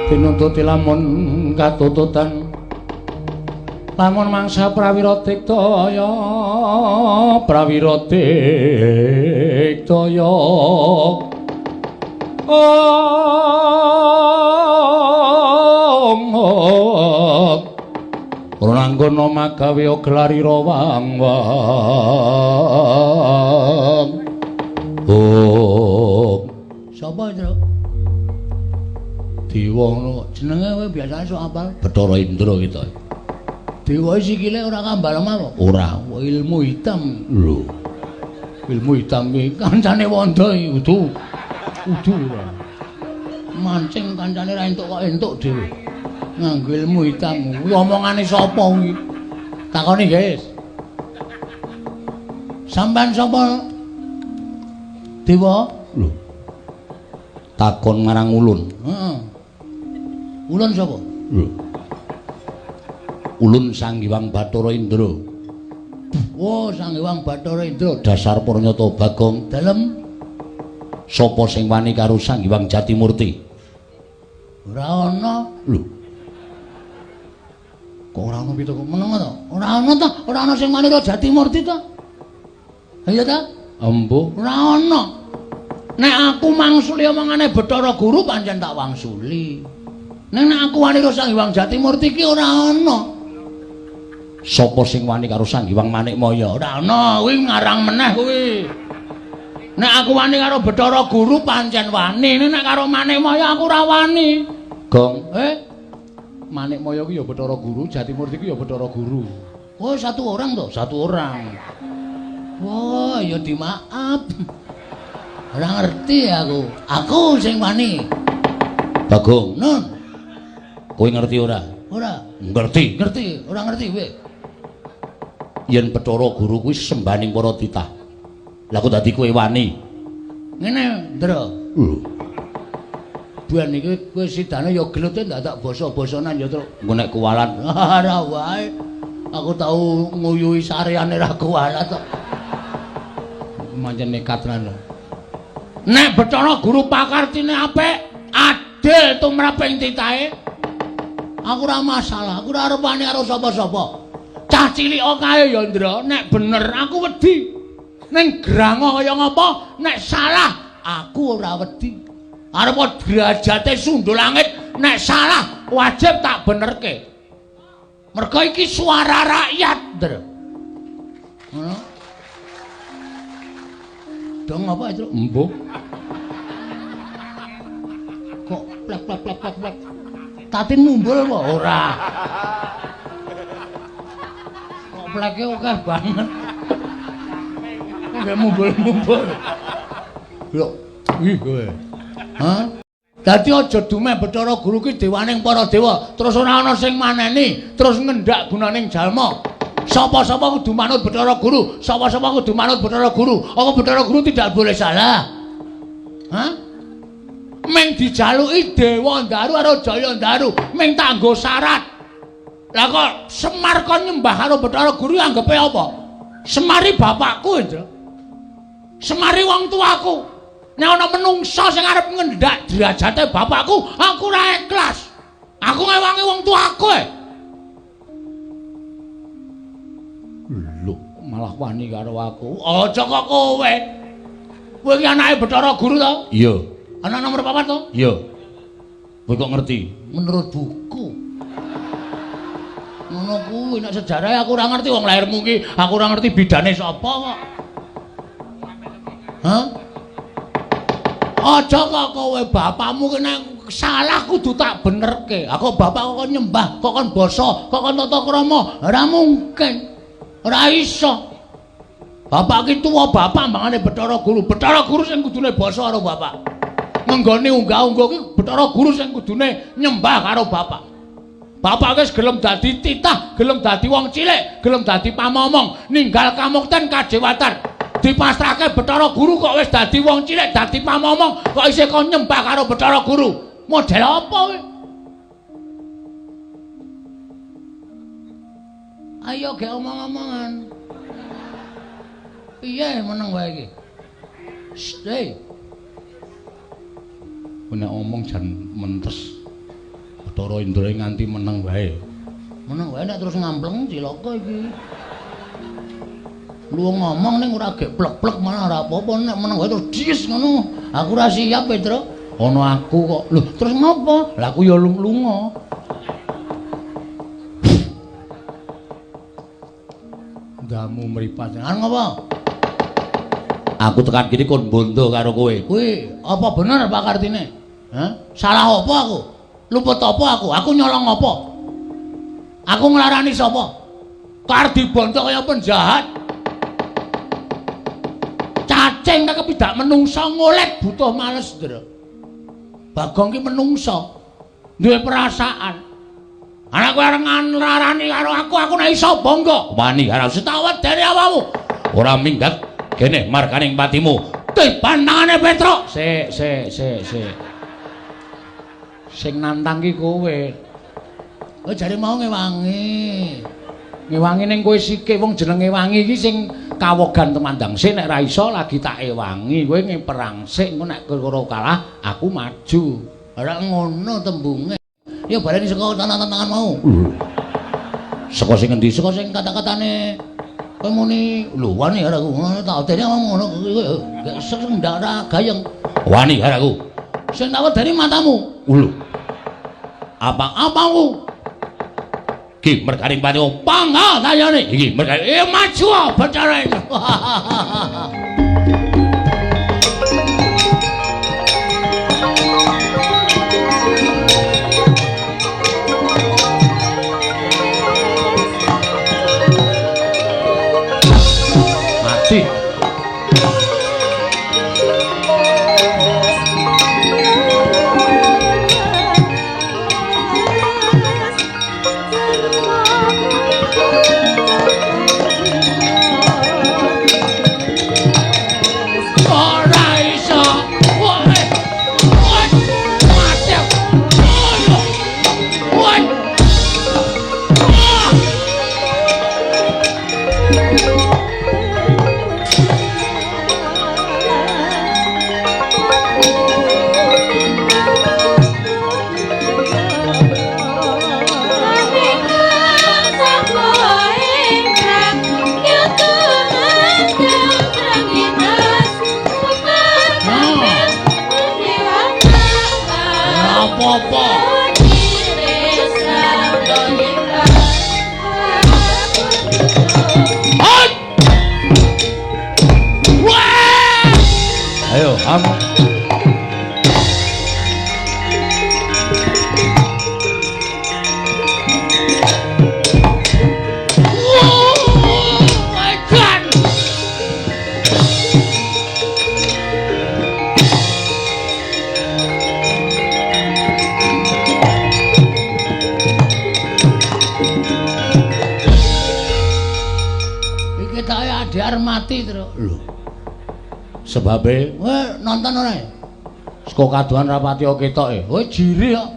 Tinuntuti lamun katututan lamun mangsa prawira tiktaya Ranggana magawe glarira wang-wang. Sapa itu? Dewa ngono. Jenenge kowe biasane sok apal? Bathara Indra kita. Dewa sikile ora kambal apa? Ora, ilmu hitam. Lho. Ilmu hitam iki kancane Wanda iki udu ora. Mancing kancane ra entuk kok entuk dhewe. Nganggo ilmu hitam. Kuwi omongane sapa kuwi? Takoni, guys. Sampeyan sapa? Dewa? Lho. Takon marang ulun. Heeh. Ulun sapa? Lho. Ulun Sang Hyang Bathara Indra. Oh, Sang Hyang Bathara Indra, dasar Pranyata Bagong dalem. Sapa sing wani karo Sang Hyang Jatimurti? Ora ana. Lho. Kok ora ana pitu kok meneng to? Ora ana to, ora ana sing wani karo Jatimurti to? Iya ta? Embuh, ora ana. Nek aku mangsuli omongane Bathara Guru pancen tak wangsuli. Nek aku wani karo Sang Hyang Jatimurti iki ora ana. Sapa sing wani karo Sang Hyang Manikmaya? Ora ana, kuwi ngarang meneh kuwi. Nek aku wani karo Bathara Guru pancen wani, nek karo Manikmaya aku ora wani. Gong, Manikmaya kuwi ya Bathara Guru, Jatimurti kuwi ya Bathara Guru. Oh, satu orang toh? Satu orang. Wah, ya dimaaf. Ora ngerti aku. Aku sing wani. Bagong, Nun. Kowe ngerti ora? Ora. Ngerti. Ngerti, ora ngerti kowe. Yen Bathara Guru kuwi sembaning para titah. Lah kok dadi kowe wani? Ngene, Ndra. Buan iki kowe sidane ya glute ndak tak basa-basanan ya terus engko nek kuwalat. Ora wae. Aku tau nguyuhi sareane ra kuwalat kok. Mancen nekat tenan. Nek Bathara Guru pakartine apik, adil tumraping titahe. Aku ora masalah, aku ora arep wani karo sapa-sapa. Cah cilik kae ya Ndra, nek bener aku wedi. Ning grango kaya ngapa, nek salah aku ora wedi. Arep derajate sundul langit, nek salah wajib tak benerke. Mergo iki suara rakyat, Ndra. Ngono. Dong apa itu? Embuh. Kok plek. Tatin mumbul apa? Ora. Kok pleke akeh banget. Kok mumbul. Lho, ih kowe. Hah? Dadi aja dumeh Bathara Guru ki dewaning para dewa, terus ora ana sing maneni, terus ngendhak gunaning jalma. Sapa-sapa kudu manut Bathara Guru, sapa-sapa kudu manut Bathara Guru. Apa Bathara Guru tidak boleh salah? Hah? Meng dijaluki Dewa Ndaru karo Jaya Ndaru, meng tak nggo syarat. Lah kok Semar kon nyembah karo Bathara Guru anggepe apa? Semari bapakku itu. Semari wong tuaku. Nek ana menungsa sing arep ngendhak derajate bapakku, aku ora ikhlas. Aku ngewangi wong tuaku. Lho, malah wani karo aku. Aja kok kowe. Kowe iki anake Bathara Guru to? Iya. Anak nomor 4 to? Iya. Kowe kok ngerti? Menurut buku. Ngono kuwi nek sejarah aku ora ngerti wong lairmu ki, aku ora ngerti bidane sapa kok. Hah? Aja kok kowe bapakmu ki nek salah kudu tak benerke. Aku bapak kok nyembah, kok kon basa, kok kon tata krama. Ora mungkin. Ora iso. Bapak ki tuwa bapak mbangane Bathara Guru. Bathara Guru sing kudune basa karo bapak. Ngenggone unggah-ungguh ki Bathara Guru sing kudune nyembah karo bapak. Bapak wis gelem dadi titah, gelem dadi wong cilik, gelem dadi pamomong, ninggal kamukten kadewatan. Dipasrahke Bathara Guru kok wis dadi wong cilik, dadi pamomong, kok isih kon nyembah karo Bathara Guru. Model apa kowe? Ayo ge omong-omongan. Piye meneng wae iki? Stay. Nek omong jan mentes. Bathara Indra nganti meneng wae. Meneng wae nek terus ngampleng cilaka iki. Lu ngomong ning ora gek plek-plek malah ora apa-apa nek meneng wae terus dis ngono. Aku ora siap, Petro. Ono aku kok. Lho, terus ngopo? Lah aku ya lunga. Damu mripat. Kan ngopo? Aku tekan kene kon bondo karo kowe. Kuwi apa bener Pak Kartine? Hah? Salah apa aku? Luput apa aku? Aku nyolong apa? Aku nglarani sapa? Kar dibondo kaya penjahat. Cacing tak kepidak menungso ngolet butuh males, Ndra. Bagong ki menungso. Duwe perasaan. Anak kowe areng nglarani karo aku nek iso bangga. Wani karo setawet dari awakmu. Ora minggat kene markaning patimu. Tiban tangane Petro. Sik. Sing nantang ki kowe. Kowe jare mau ngewangi. Ngewangi ning kowe sikik wong jenenge wangi iki sing kawogan temandang sik nek ra iso lagi tak ewangi. Kowe ngeperang sik engko nek karo kalah aku maju. Ora ngono tembunge. Ya barani saka tantangan mau. Saka sing endi? Saka sing kata-katane kowe muni lho wani karo aku. Tak odeni ngomong ngono kowe gak sering ndak gayeng. Wani karo aku. Sing tak wedeni matamu. Lho. Apa-apamu? Ki mergaring patimu pangga tayane. Iki mergaring maju bicara itu. Mati. Sebabe kowe nonton ora? Saka kadohan rapati ketoke. Kowe jiri kok.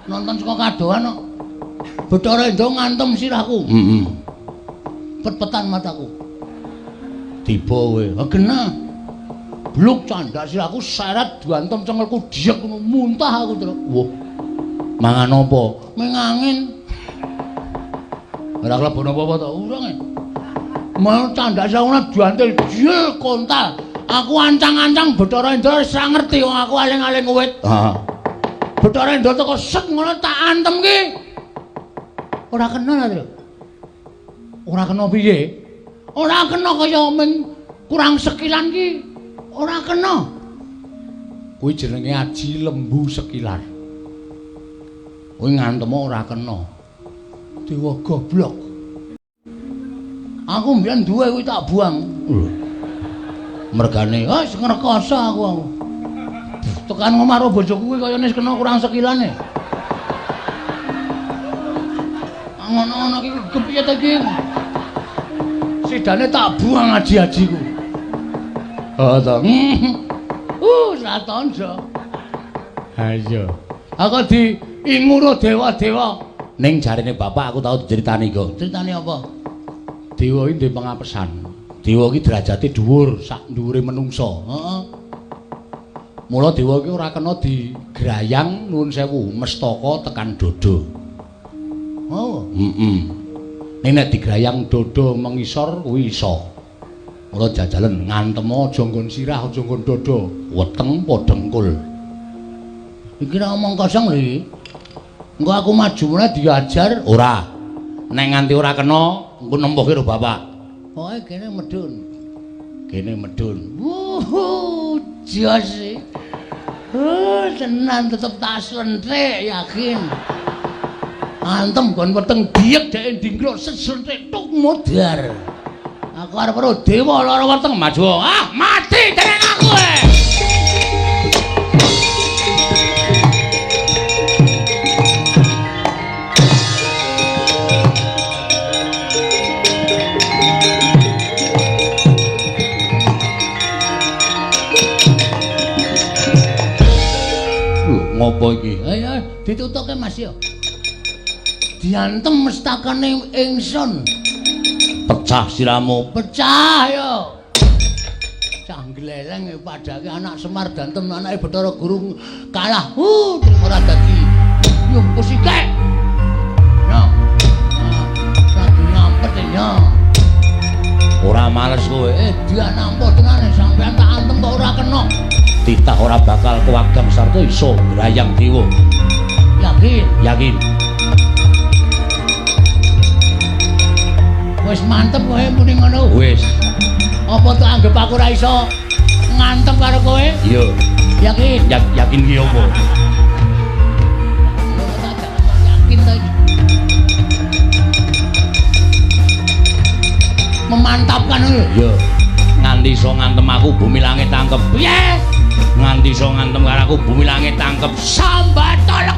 Nonton saka kadohan kok. Bathara Indra ngantem sirahku. Heeh. Pet-petan mataku. Tiba kowe. Genah. Bluk candak sirahku seret diantem cengelku diek ngono muntah aku terus. Wah. Mangan apa? Mengangin. Ora klebu napa-apa to? Urung. Mau candak sirahku diantil jil kontal. Aku ancang-ancang Bathara Indra wis ora ngerti wong aku aling-aling wit. Heeh. Bathara Indra teko set ngono tak antem ki. Ora kena lho. Ora kena piye? Ora kena kaya ming kurang sekilan ki. Ora kena. Kuwi jenenge aji lembu sekilar. Kuwi ngantem ora kena. Dewa goblok. Aku mbiyen duwe kuwi tak buang. Mergane wis ngrekoso aku. Tekan ngomah karo bojoku kuwi kaya wis kena kurang sekilane. Ngono-ngono iki kepiye ta iki? Sidane tak buang aji-ajiku. Oh to. Satonjo. Ha iya. Aku diinguro dewa-dewa. Ning jarine bapak aku tau diceritani kok. Ceritane apa? Dewa iki ndek pengapesan. Dewa iki derajate dhuwur, sak dhuwure menungsa. Heeh. Mula dewa iki ora kena digrayang nuwun sewu mestaka tekan dodo. Oh, Ning nek digrayang dodo mengisor kuwi iso. Mula jajalen ngantemo aja nggon sirah, aja nggon dodo, weteng padha engkul. Iki ra omong kosong lho iki. Engko aku maju meneh diajar ora. Nek nganti ora kena, engko nempuh karo bapak. Pokoke kene medun. Kene medun. Jos. Tenan tetep tak slenthik yakin. Antem kon weteng diek dhek ndingkluk seslenthik tuk modar. Aku arep karo dewa lara weteng maju. Ah, mati dening aku. Ngopo iki? Ayo ditutuke Mas yo. Diantem mestakane ingsun. Pecah siramu. Pecah yo. Cah gleleng padake anak Semar dantem anake Bathara Guru kalah. Ora dadi nyungku sikek. Yo. Dadi ngampet yo. Ora males kowe. Dia nampa tenane sampean tak antem kok ora kena. Titah ora bakal kuwagang sarta iso grayang dewa. Yakin? Yakin. Wis mantep kowe muni ngono. Wis. Apa tak anggap aku ora iso ngantem karo kowe? Iya. Yakin? Yakin ki opo? Yakin ta iki. Memantapkan lho. Iya. Nganti iso ngantem aku bumi langit tangkep. Piye? Nganti iso ngantem karo aku bumi langit tangkep sambatala.